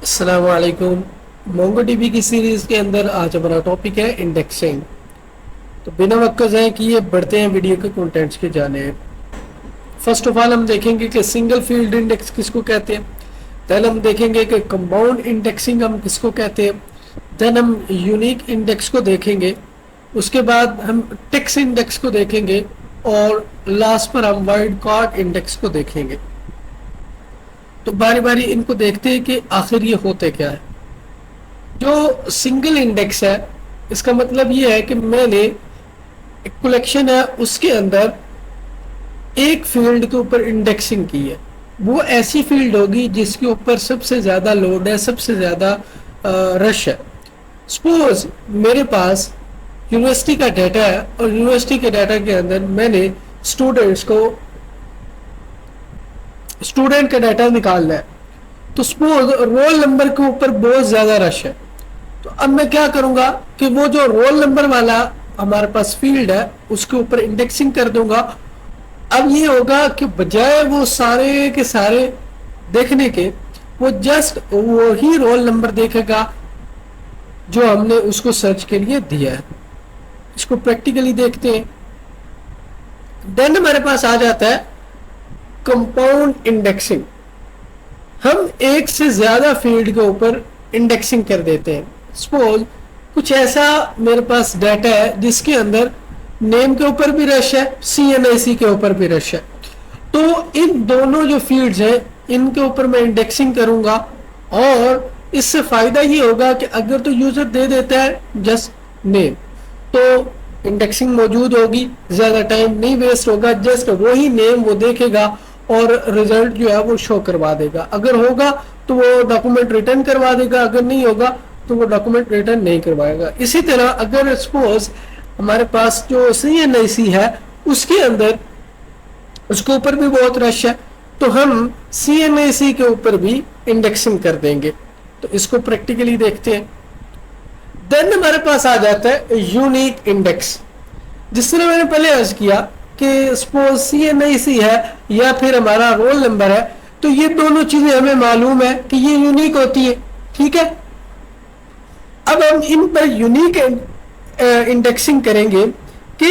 السلام علیکم. مونگو D B کی سیریز کے اندر آج ہمارا ٹاپک ہے انڈیکسنگ. تو بنا وقت ضائع کیے بڑھتے ہیں ویڈیو کے کنٹینٹس کی جانب. فرسٹ آف آل ہم دیکھیں گے کہ سنگل فیلڈ انڈیکس کس کو کہتے ہیں. دین ہم دیکھیں گے کہ کمپاؤنڈ انڈیکسنگ ہم کس کو کہتے ہیں. دین ہم یونیک انڈیکس کو دیکھیں گے. اس کے بعد ہم ٹیکس انڈیکس کو دیکھیں گے اور لاسٹ پر ہم وائلڈ کارڈ انڈیکس کو دیکھیں گے. تو باری باری ان کو دیکھتے ہیں کہ آخر یہ ہوتے کیا ہے. جو سنگل انڈیکس ہے اس کا مطلب یہ ہے کہ میں نے ایک کلیکشن ہے اس کے اندر ایک فیلڈ کے اوپر انڈیکسنگ کی ہے. وہ ایسی فیلڈ ہوگی جس کے اوپر سب سے زیادہ لوڈ ہے, سب سے زیادہ رش ہے. سپوز میرے پاس یونیورسٹی کا ڈیٹا ہے اور یونیورسٹی کے ڈیٹا کے اندر میں نے اسٹوڈنٹ کا ڈیٹا نکالنا ہے. تو سپوز رول نمبر کے اوپر بہت زیادہ رش ہے. تو اب میں کیا کروں گا کہ وہ جو رول نمبر والا ہمارے پاس فیلڈ ہے اس کے اوپر انڈیکسنگ کر دوں گا. اب یہ ہوگا کہ بجائے وہ سارے کے سارے دیکھنے کے وہ جسٹ وہی رول نمبر دیکھے گا جو ہم نے اس کو سرچ کے لیے دیا ہے. اس کو پریکٹیکلی دیکھتے ہیں. دین ہمارے پاس آ جاتا ہے کمپاؤنڈ انڈیکسنگ. ہم ایک سے زیادہ فیلڈ کے اوپر انڈیکسنگ کر دیتے ہیں. سپوز کچھ ایسا میرے پاس ڈیٹا ہے جس کے اندر نیم کے اوپر بھی رش ہے, CNIC کے اوپر بھی رش ہے. تو ان دونوں جو فیلڈز ہیں ان کے اوپر میں انڈیکسنگ کروں گا اور اس سے فائدہ یہ ہوگا کہ اگر تو یوزر دے دیتا ہے جسٹ نیم تو انڈیکسنگ موجود ہوگی, زیادہ ٹائم نہیں ویسٹ ہوگا. جسٹ وہی نیم وہ دیکھے گا اور ریزلٹ جو ہے وہ شو کروا دے گا. اگر ہوگا تو وہ ڈاکومنٹ ریٹرن کروا دے گا, اگر نہیں ہوگا تو وہ ڈاکومنٹ ریٹرن نہیں کروائے گا. اسی طرح اگر سپوز ہمارے پاس جو CNIC ہے اس کے اندر اس کے اوپر بھی بہت رش ہے تو ہم CNIC کے اوپر بھی انڈیکسنگ کر دیں گے. تو اس کو پریکٹیکلی دیکھتے ہیں. دین ہمارے پاس آ جاتا ہے یونیک انڈیکس. جس طرح میں نے پہلے عرض کیا کہ سپوز CNIC ہے یا پھر ہمارا رول نمبر ہے تو یہ دونوں چیزیں ہمیں معلوم ہے کہ یہ یونیک ہوتی ہے. ٹھیک ہے, اب ہم ان پر یونیک انڈیکسنگ کریں گے کہ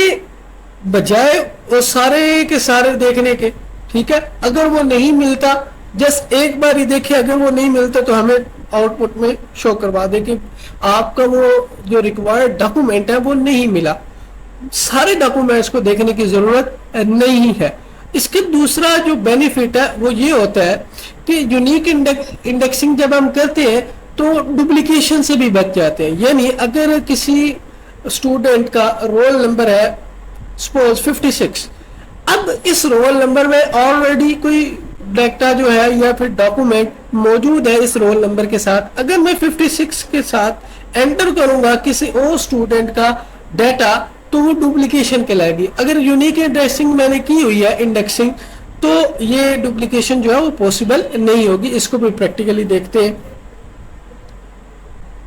بجائے وہ سارے کے سارے دیکھنے کے. ٹھیک ہے, اگر وہ نہیں ملتا جسٹ ایک بار ہی دیکھے, اگر وہ نہیں ملتا تو ہمیں آؤٹ پٹ میں شو کروا دے کہ آپ کا وہ جو ریکوائرڈ ڈاکومنٹ ہے وہ نہیں ملا. سارے ڈاکومنٹس کو دیکھنے کی ضرورت نہیں ہے. اس کے دوسرا جو بینیفٹ ہے وہ یہ ہوتا ہے کہ یونیک انڈیکسنگ جب ہم کرتے ہیں تو ڈپلیکیشن سے بھی بچ جاتے ہیں. یعنی اگر کسی اسٹوڈنٹ کا رول نمبر ہے سپوز 56, اب اس رول نمبر میں آلریڈی کوئی ڈیٹا جو ہے یا پھر ڈاکومنٹ موجود ہے اس رول نمبر کے ساتھ, اگر میں 56 کے ساتھ انٹر کروں گا کسی اور اسٹوڈنٹ کا ڈیٹا تو وہ ڈپلیکیشن کہلائے گی. اگر یونیک انڈیکسنگ میں نے کی ہوئی ہے انڈیکسنگ تو یہ ڈپلیکیشن جو ہے وہ پاسبل نہیں ہوگی. اس کو بھی پریکٹیکلی دیکھتے ہیں.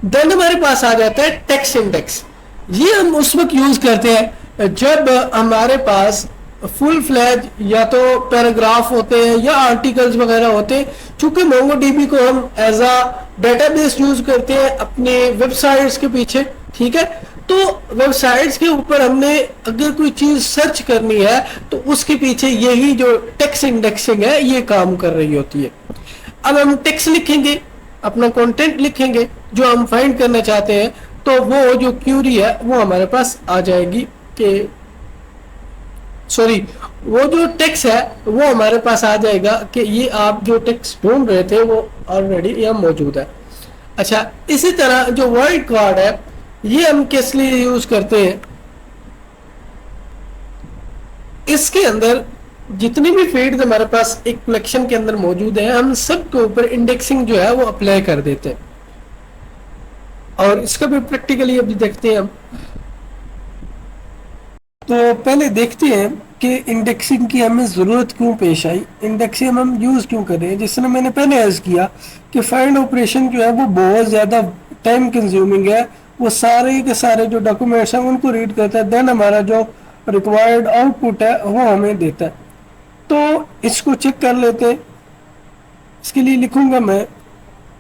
دین ہمارے پاس آ جاتا ہے ٹیکسٹ انڈیکس. یہ ہم اس وقت یوز کرتے ہیں جب ہمارے پاس فل فلیج یا تو پیراگراف ہوتے ہیں یا آرٹیکلز وغیرہ ہوتے ہیں. چونکہ مونگو ڈی بی کو ہم as a data base use کرتے ہیں اپنے ویب سائٹس کے پیچھے. ٹھیک ہے, تو ویب سائٹس کے اوپر ہم نے اگر کوئی چیز سرچ کرنی ہے تو اس کے پیچھے یہی جو ٹیکسٹ انڈیکسنگ ہے یہ کام کر رہی ہوتی ہے. اب ہم ٹیکسٹ لکھیں گے, اپنا کنٹینٹ لکھیں گے جو ہم فائنڈ کرنا چاہتے ہیں, تو وہ جو کیوری ہے وہ ہمارے پاس آ جائے گی کہ وہ جو ٹیکسٹ ہے وہ ہمارے پاس آ جائے گا کہ یہ آپ جو ٹیکسٹ ڈھونڈ رہے تھے وہ آلریڈی یہاں موجود ہے. اچھا, اسی طرح جو وائلڈ کارڈ ہے یہ ہم کس لیے یوز کرتے ہیں, اس کے اندر جتنی بھی فیلڈز ہمارے پاس ایک کلیکشن کے اندر موجود ہیں ہم سب کے اوپر انڈیکسنگ جو ہے وہ اپلائی کر دیتے ہیں. اور اس کا بھی پریکٹیکلی ابھی دیکھتے ہیں ہم. تو پہلے دیکھتے ہیں کہ انڈیکسنگ کی ہمیں ضرورت کیوں پیش آئی, انڈیکسنگ ہم یوز کیوں کر رہے ہیں. جس طرح میں نے پہلے عرض کیا کہ فائنڈ آپریشن جو ہے وہ بہت زیادہ ٹائم کنزیومنگ ہے. وہ سارے کے سارے جو ڈاکومنٹس ہیں ان کو ریڈ کرتا ہے, دین ہمارا جو ریکوائرڈ آؤٹ پٹ ہے وہ ہمیں دیتا ہے. تو اس کو چیک کر لیتے. اس کے لیے لکھوں گا میں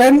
10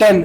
10,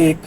1।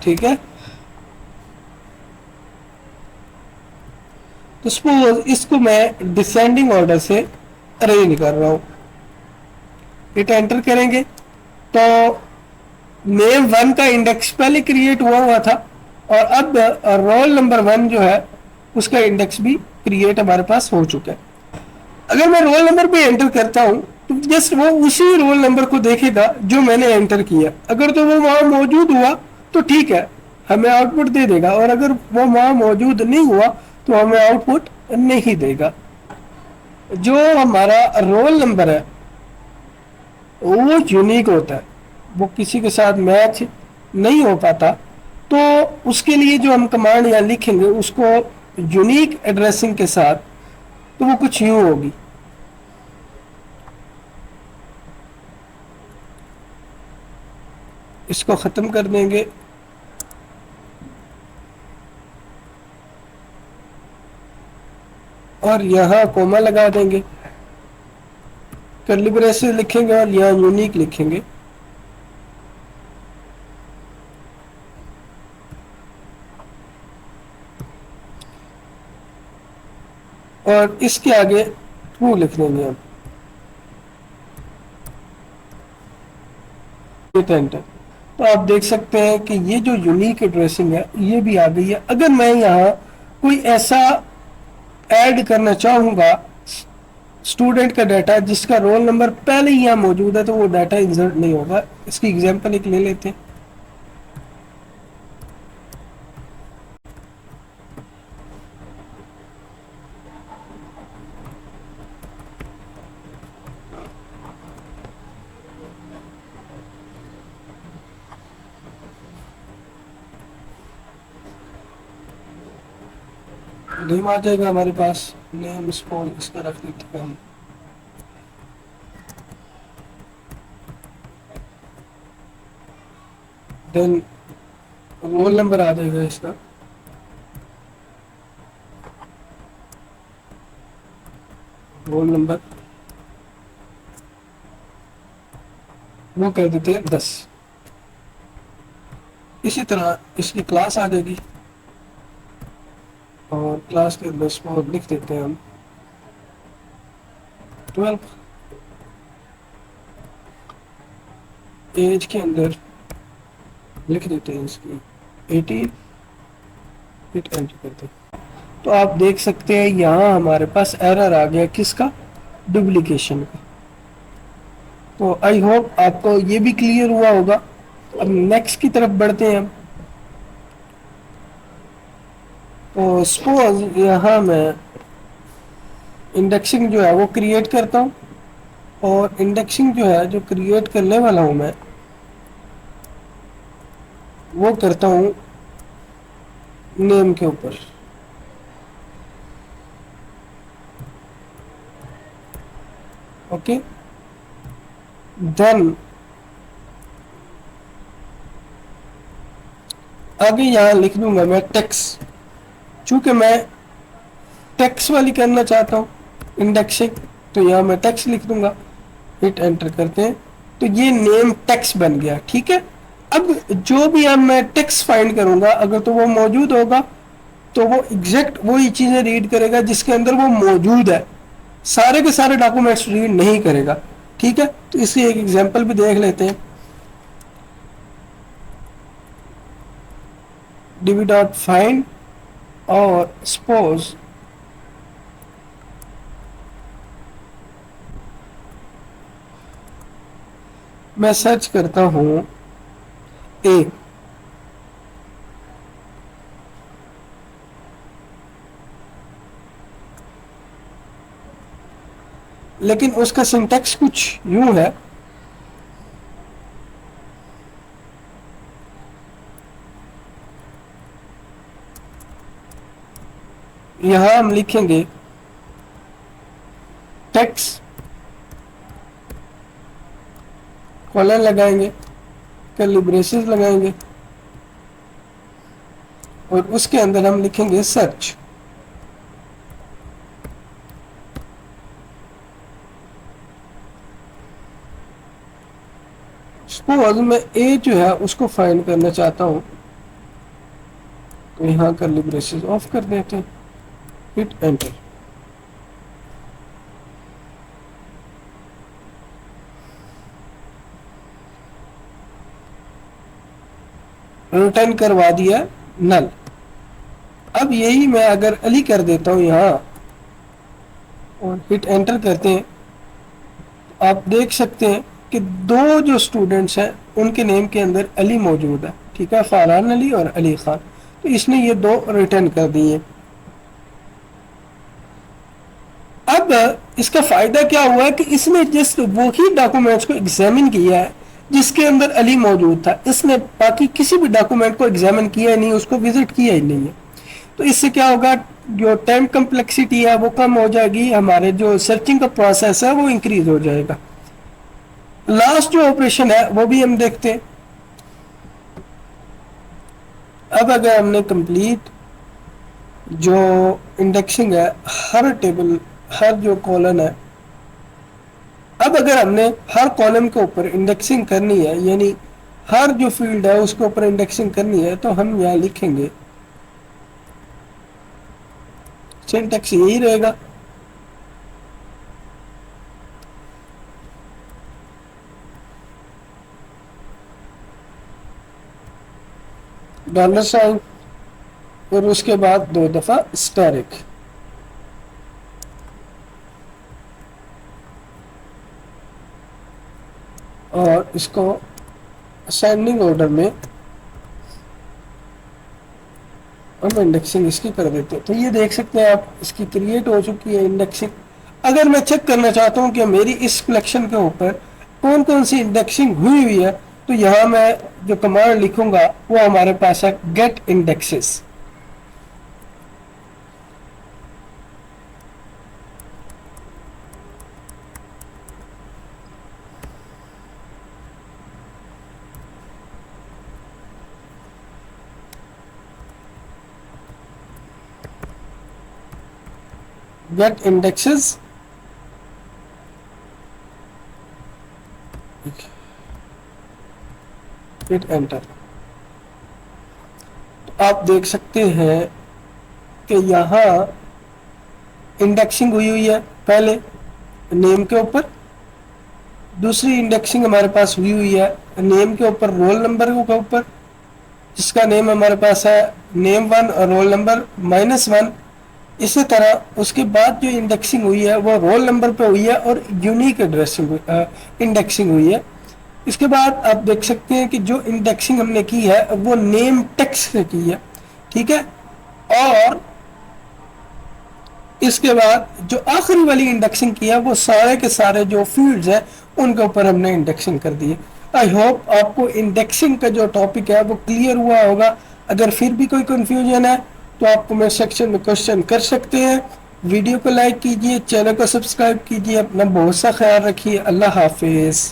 ٹھیک ہے. تو سپوز اس کو میں ڈسینڈنگ آرڈر سے ارینج کر رہا ہوں. ہٹ انٹر کریں گے تو نیم 1 کا انڈیکس پہلے کریٹ ہوا تھا اور اب رول نمبر 1 جو ہے اس کا انڈیکس بھی کریٹ ہمارے پاس ہو چکا ہے. اگر میں رول نمبر پہ انٹر کرتا ہوں تو جسٹ وہ اسی رول نمبر کو دیکھے گا جو میں نے انٹر کیا. اگر تو وہ وہاں موجود ہوا تو ٹھیک ہے, ہمیں آؤٹ پٹ دے دے گا, اور اگر وہ وہاں موجود نہیں ہوا تو ہمیں آؤٹ پٹ نہیں دے گا. جو ہمارا رول نمبر ہے وہ یونیک ہوتا ہے, وہ کسی کے ساتھ میچ نہیں ہو پاتا. تو اس کے لیے جو ہم کمانڈ یہاں لکھیں گے اس کو یونیک ایڈریسنگ کے ساتھ, تو وہ کچھ یوں ہوگی. اس کو ختم کر دیں گے, اور یہاں کوما لگا دیں گے, کرلی بریسز لکھیں گے اور یہاں یونیک لکھیں گے. اور اس کے آگے ٹرو لکھ دیں گے ہم. تو آپ دیکھ سکتے ہیں کہ یہ جو یونیک ایڈریسنگ ہے یہ بھی آ گئی ہے. اگر میں یہاں کوئی ایسا ایڈ کرنا چاہوں گا اسٹوڈنٹ کا ڈیٹا جس کا رول نمبر پہلے ہی یہاں موجود ہے, تو وہ ڈیٹا انسرٹ نہیں ہوگا. اس کی ایگزامپل ایک لے لیتے ہیں. نیم آ جائے گا ہمارے پاس, نیم اس کا رکھ دیتے ہیں ہم. دین رول نمبر آ جائے گا اس کا, رول نمبر وہ کر دیتے ہیں 10. اسی طرح اس کی کلاس آ جائے گی, اور کلاس کے اندر اس کو لکھ دیتے ہیں ہم 12. ایج کے اندر لکھ دیتے ہیں اس کی 18. ہٹ انٹر کرتے ہیں. تو آپ دیکھ سکتے ہیں یہاں ہمارے پاس ایرر آ گیا, کس کا, ڈپلیکیشن کا. تو آئی ہوپ آپ کو یہ بھی کلیئر ہوا ہوگا. اب نیکسٹ کی طرف بڑھتے ہیں ہم. تو سپوز یہاں میں انڈیکسنگ جو ہے وہ کریٹ کرتا ہوں, اور انڈیکسنگ جو ہے جو کریٹ کرنے والا ہوں میں وہ کرتا ہوں نیم کے اوپر. اوکے, دین آگے یہاں لکھ دوں گا میں ٹیکس. چونکہ میں ٹیکس والی کرنا چاہتا ہوں انڈیکسنگ, تو یہاں میں ٹیکس لکھ دوں گا. ہٹ انٹر کرتے ہیں تو یہ نیم ٹیکس بن گیا. ٹھیک ہے, اب جو بھی اب میں ٹیکس فائنڈ کروں گا اگر تو وہ موجود ہوگا تو وہ ایگزیکٹ وہی چیزیں ریڈ کرے گا جس کے اندر وہ موجود ہے. سارے کے سارے ڈاکومنٹس ریڈ نہیں کرے گا. ٹھیک ہے, تو اس کی ایک ایگزامپل بھی دیکھ لیتے ہیں. ڈی ڈاٹ فائنڈ, اور سپوز میں سرچ کرتا ہوں اے, لیکن اس کا سنٹیکس کچھ یوں ہے. یہاں ہم لکھیں گے ٹیکس, کالن لگائیں گے, کرلی بریسز لگائیں گے, اور اس کے اندر ہم لکھیں گے سرچ. سپوز میں اے جو ہے اس کو فائنڈ کرنا چاہتا ہوں, تو یہاں کرلی بریسز آف کر دیتے ہیں, ہٹ انٹر. ریٹرن کروا دیا نل. اب یہی میں اگر علی کر دیتا ہوں یہاں اور ہٹ انٹر کرتے ہیں, آپ دیکھ سکتے ہیں کہ دو جو اسٹوڈنٹس ہیں ان کے نیم کے اندر علی موجود ہے, ٹھیک ہے, فاران علی اور علی خان. تو اس نے یہ دو ریٹرن کر دیے. اب اس کا فائدہ کیا ہوا ہے کہ اس نے جس وہی ڈاکومنٹس کو ایگزامن کیا ہے جس کے اندر علی موجود تھا, اس نے باقی کسی بھی ڈاکومنٹ کو ایگزامن کیا ہی نہیں, اس کو وزٹ کیا ہی نہیں ہے. تو اس سے کیا ہوگا, جو ٹائم کمپلیکسٹی ہے وہ کم ہو جائے گی, ہمارے جو سرچنگ کا پروسیس ہے وہ انکریز ہو جائے گا. لاسٹ جو آپریشن ہے وہ بھی ہم دیکھتے ہیں. اب اگر ہم نے کمپلیٹ جو انڈیکسنگ ہے ہر ٹیبل, ہر جو کالم ہے, اب اگر ہم نے ہر کالم کے اوپر انڈیکسنگ کرنی ہے, یعنی ہر جو فیلڈ ہے اس کے اوپر انڈیکسنگ کرنی ہے, تو ہم یہاں لکھیں گے سینٹیکس یہی رہے گا, $, اور اس کے بعد 2 دفعہ اسٹیرک. اور اس کو اسینڈنگ آرڈر میں ہم انڈیکسنگ اس کی کر دیتے ہیں. تو یہ دیکھ سکتے ہیں آپ, اس کی کریٹ ہو چکی ہے انڈیکسنگ. اگر میں چیک کرنا چاہتا ہوں کہ میری اس کلیکشن کے اوپر کون کون سی انڈیکسنگ ہوئی ہے, تو یہاں میں جو کمانڈ لکھوں گا وہ ہمارے پاس ہے get indexes. get indexes hit enter. تو آپ دیکھ سکتے ہیں کہ یہاں انڈیکسنگ ہوئی ہے پہلے نیم کے اوپر, دوسری انڈیکسنگ ہمارے پاس ہوئی ہے نیم کے اوپر رول نمبر کے اوپر, جس کا نیم ہمارے پاس ہے name 1 اور رول نمبر -1. اسی طرح اس کے بعد جو انڈیکسنگ ہوئی ہے وہ رول نمبر پہ ہوئی ہے اور یونیک ایڈریسنگ انڈیکسنگ ہوئی ہے. اس کے بعد آپ دیکھ سکتے ہیں کہ جو انڈیکسنگ ہم نے کی ہے وہ نیم ٹیکسٹ سے کی ہے, ٹھیک ہے. اور اس کے بعد جو آخری والی انڈیکسنگ کی ہے وہ سارے کے سارے جو فیلڈز ہیں ان کے اوپر ہم نے انڈیکسنگ کر دی ہے. آئی ہوپ آپ کو انڈیکسنگ کا جو ٹاپک ہے وہ کلیئر ہوا ہوگا. اگر پھر بھی کوئی کنفیوژن ہے تو آپ کمنٹ سیکشن میں کوشچن کر سکتے ہیں. ویڈیو کو لائک کیجئے, چینل کو سبسکرائب کیجئے, اپنا بہت سا خیال رکھیے. اللہ حافظ.